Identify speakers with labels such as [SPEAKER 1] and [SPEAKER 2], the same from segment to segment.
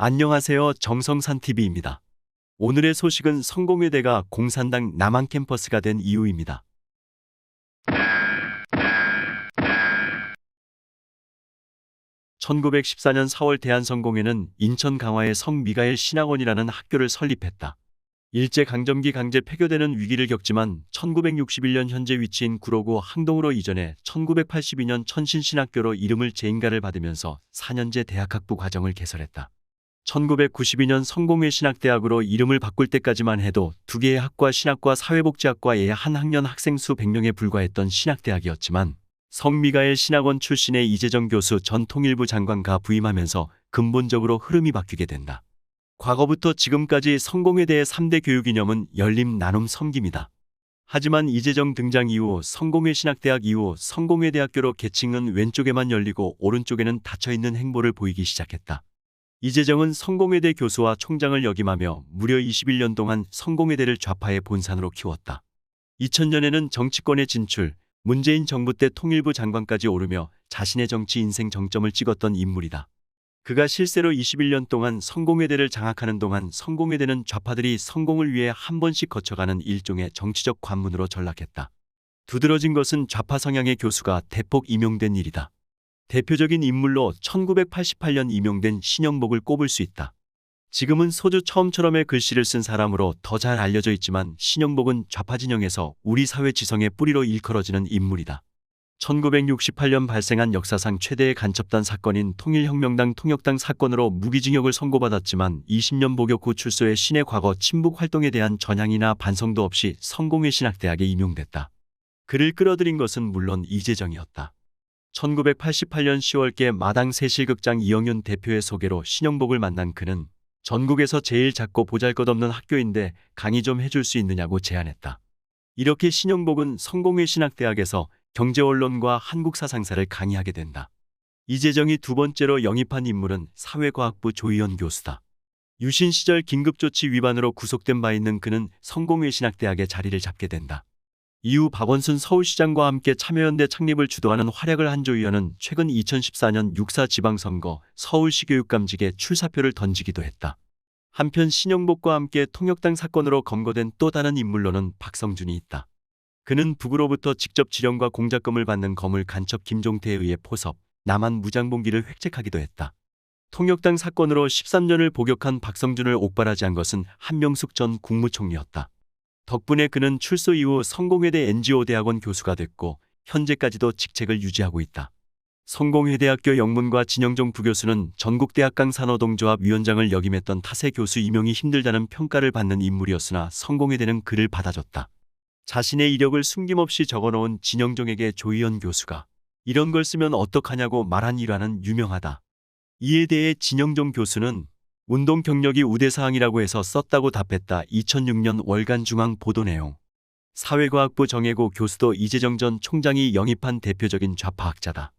[SPEAKER 1] 안녕하세요. 정성산TV입니다. 오늘의 소식은 성공회대가 공산당 남한 캠퍼스가 된 이유입니다. 1914년 4월 대한성공회는 인천 강화의 성미가엘 신학원이라는 학교를 설립했다. 일제강점기 강제 폐교되는 위기를 겪지만 1961년 현재 위치인 구로구 항동으로 이전해 1982년 천신신학교로 이름을 재인가를 받으면서 4년제 대학학부 과정을 개설했다. 1992년 성공회 신학대학으로 이름을 바꿀 때까지만 해도 두 개의 학과 신학과 사회복지학과에 한 학년 학생 수 100명에 불과했던 신학대학이었지만 성미가엘 신학원 출신의 이재정 교수 전 통일부 장관가 부임하면서 근본적으로 흐름이 바뀌게 된다. 과거부터 지금까지 성공회대의 3대 교육 이념은 열림, 나눔, 섬김이다. 하지만 이재정 등장 이후 성공회 신학대학 이후 성공회대학교로 계층은 왼쪽에만 열리고 오른쪽에는 닫혀있는 행보를 보이기 시작했다. 이재정은 성공회대 교수와 총장을 역임하며 무려 21년 동안 성공회대를 좌파의 본산으로 키웠다. 2000년에는 정치권에 진출, 문재인 정부 때 통일부 장관까지 오르며 자신의 정치 인생 정점을 찍었던 인물이다. 그가 실세로 21년 동안 성공회대를 장악하는 동안 성공회대는 좌파들이 성공을 위해 한 번씩 거쳐가는 일종의 정치적 관문으로 전락했다. 두드러진 것은 좌파 성향의 교수가 대폭 임용된 일이다. 대표적인 인물로 1988년 임용된 신영복을 꼽을 수 있다. 지금은 소주 처음처럼의 글씨를 쓴 사람으로 더 잘 알려져 있지만 신영복은 좌파 진영에서 우리 사회 지성의 뿌리로 일컬어지는 인물이다. 1968년 발생한 역사상 최대의 간첩단 사건인 통일혁명당 통역당 사건으로 무기징역을 선고받았지만 20년 복역 후 출소해 신의 과거 친북 활동에 대한 전향이나 반성도 없이 성공회 신학대학에 임용됐다. 그를 끌어들인 것은 물론 이재정이었다. 1988년 10월께 마당 세실극장 이영윤 대표의 소개로 신영복을 만난 그는 전국에서 제일 작고 보잘것없는 학교인데 강의 좀 해줄 수 있느냐고 제안했다. 이렇게 신영복은 성공회 신학대학에서 경제원론과 한국사상사를 강의하게 된다. 이재정이 두 번째로 영입한 인물은 사회과학부 조희연 교수다. 유신 시절 긴급조치 위반으로 구속된 바 있는 그는 성공회 신학대학에 자리를 잡게 된다. 이후 박원순 서울시장과 함께 참여연대 창립을 주도하는 활약을 한 조희연은 최근 2014년 6.4 지방선거 서울시 교육감직에 출사표를 던지기도 했다. 한편 신영복과 함께 통역당 사건으로 검거된 또 다른 인물로는 박성준이 있다. 그는 북으로부터 직접 지령과 공작금을 받는 거물 간첩 김종태에 의해 포섭, 남한 무장봉기를 획책하기도 했다. 통역당 사건으로 13년을 복역한 박성준을 옥발하지 한 것은 한명숙 전 국무총리였다. 덕분에 그는 출소 이후 성공회대 NGO 대학원 교수가 됐고 현재까지도 직책을 유지하고 있다. 성공회대학교 영문과 진영종 부교수는 전국대학강산노동조합 위원장을 역임했던 탓에 교수 임용이 힘들다는 평가를 받는 인물이었으나 성공회대는 그를 받아줬다. 자신의 이력을 숨김없이 적어놓은 진영종에게 조희연 교수가 이런 걸 쓰면 어떡하냐고 말한 일화는 유명하다. 이에 대해 진영종 교수는 운동 경력이 우대사항이라고 해서 썼다고 답했다. 2006년 월간 중앙 보도 내용. 사회과학부 정혜고 교수도 이재정 전 총장이 영입한 대표적인 좌파학자다.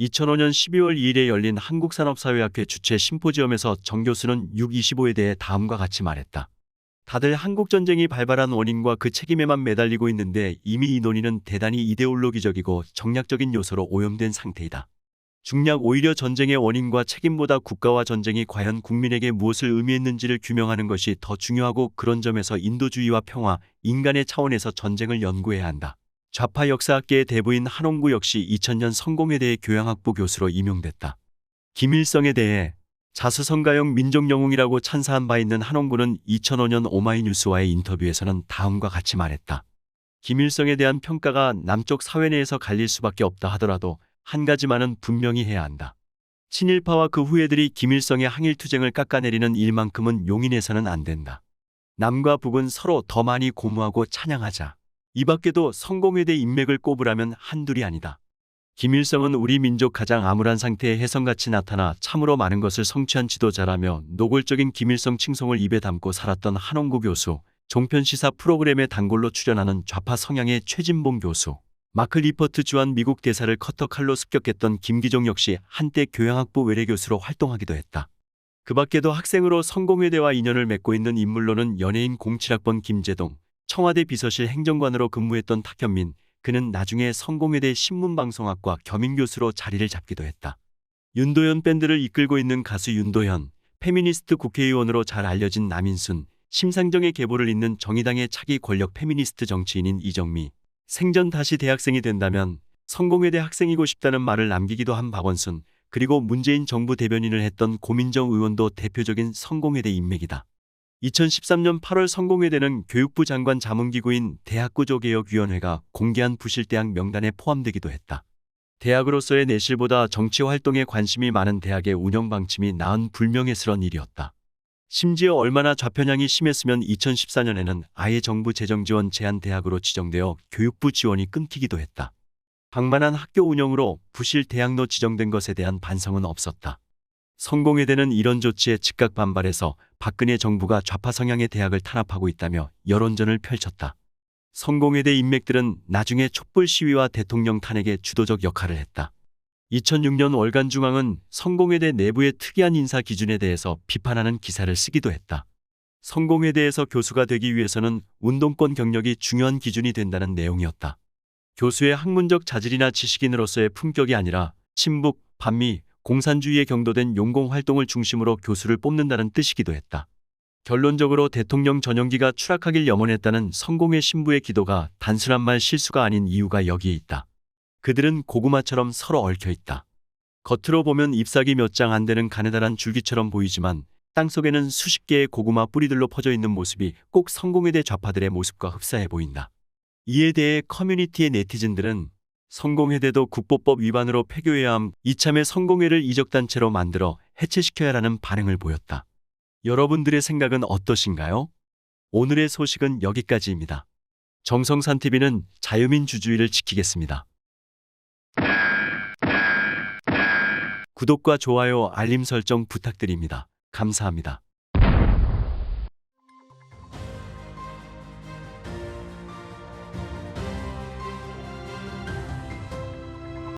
[SPEAKER 1] 2005년 12월 2일에 열린 한국산업사회학회 주최 심포지엄에서 정 교수는 6.25에 대해 다음과 같이 말했다. 다들 한국전쟁이 발발한 원인과 그 책임에만 매달리고 있는데 이미 이 논의는 대단히 이데올로기적이고 정략적인 요소로 오염된 상태이다. 중략 오히려 전쟁의 원인과 책임보다 국가와 전쟁이 과연 국민에게 무엇을 의미했는지를 규명하는 것이 더 중요하고 그런 점에서 인도주의와 평화, 인간의 차원에서 전쟁을 연구해야 한다. 좌파 역사학계의 대부인 한홍구 역시 2000년 성공회대의 교양학부 교수로 임용됐다. 김일성에 대해 자수성가형 민족영웅이라고 찬사한 바 있는 한홍구는 2005년 오마이뉴스와의 인터뷰에서는 다음과 같이 말했다. 김일성에 대한 평가가 남쪽 사회 내에서 갈릴 수밖에 없다 하더라도 한 가지만은 분명히 해야 한다. 친일파와 그 후예들이 김일성의 항일투쟁을 깎아내리는 일만큼은 용인해서는 안 된다. 남과 북은 서로 더 많이 고무하고 찬양하자. 이 밖에도 성공회대 인맥을 꼽으라면 한둘이 아니다. 김일성은 우리 민족 가장 암울한 상태의 혜성같이 나타나 참으로 많은 것을 성취한 지도자라며 노골적인 김일성 칭송을 입에 담고 살았던 한홍구 교수, 종편시사 프로그램에 단골로 출연하는 좌파 성향의 최진봉 교수, 마크 리퍼트 주한 미국 대사를 커터칼로 습격했던 김기종 역시 한때 교양학부 외래교수로 활동하기도 했다. 그 밖에도 학생으로 성공회대와 인연을 맺고 있는 인물로는 연예인 07학번 김재동, 청와대 비서실 행정관으로 근무했던 탁현민, 그는 나중에 성공회대 신문방송학과 겸임교수로 자리를 잡기도 했다. 윤도현 밴드를 이끌고 있는 가수 윤도현, 페미니스트 국회의원으로 잘 알려진 남인순, 심상정의 계보를 잇는 정의당의 차기 권력 페미니스트 정치인인 이정미, 생전 다시 대학생이 된다면 성공회대 학생이고 싶다는 말을 남기기도 한 박원순, 그리고 문재인 정부 대변인을 했던 고민정 의원도 대표적인 성공회대 인맥이다. 2013년 8월 성공회대는 교육부 장관 자문기구인 대학구조개혁위원회가 공개한 부실대학 명단에 포함되기도 했다. 대학으로서의 내실보다 정치 활동에 관심이 많은 대학의 운영 방침이 나은 불명예스러운 일이었다. 심지어 얼마나 좌편향이 심했으면 2014년에는 아예 정부 재정지원 제한 대학으로 지정되어 교육부 지원이 끊기기도 했다. 방만한 학교 운영으로 부실 대학로 지정된 것에 대한 반성은 없었다. 성공회대는 이런 조치에 즉각 반발해서 박근혜 정부가 좌파 성향의 대학을 탄압하고 있다며 여론전을 펼쳤다. 성공회대 인맥들은 나중에 촛불 시위와 대통령 탄핵에 주도적 역할을 했다. 2006년 월간중앙은 성공회대 내부의 특이한 인사 기준에 대해서 비판하는 기사를 쓰기도 했다. 성공회대에서 교수가 되기 위해서는 운동권 경력이 중요한 기준이 된다는 내용이었다. 교수의 학문적 자질이나 지식인으로서의 품격이 아니라 친북, 반미, 공산주의에 경도된 용공활동을 중심으로 교수를 뽑는다는 뜻이기도 했다. 결론적으로 대통령 전용기가 추락하길 염원했다는 성공회 신부의 기도가 단순한 말 실수가 아닌 이유가 여기에 있다. 그들은 고구마처럼 서로 얽혀 있다. 겉으로 보면 잎사귀 몇 장 안 되는 가느다란 줄기처럼 보이지만 땅속에는 수십 개의 고구마 뿌리들로 퍼져 있는 모습이 꼭 성공회대 좌파들의 모습과 흡사해 보인다. 이에 대해 커뮤니티의 네티즌들은 성공회대도 국보법 위반으로 폐교해야 함, 이참에 성공회를 이적단체로 만들어 해체시켜야 하는 반응을 보였다. 여러분들의 생각은 어떠신가요? 오늘의 소식은 여기까지입니다. 정성산TV는 자유민주주의를 지키겠습니다. 구독과 좋아요, 알림 설정 부탁드립니다. 감사합니다.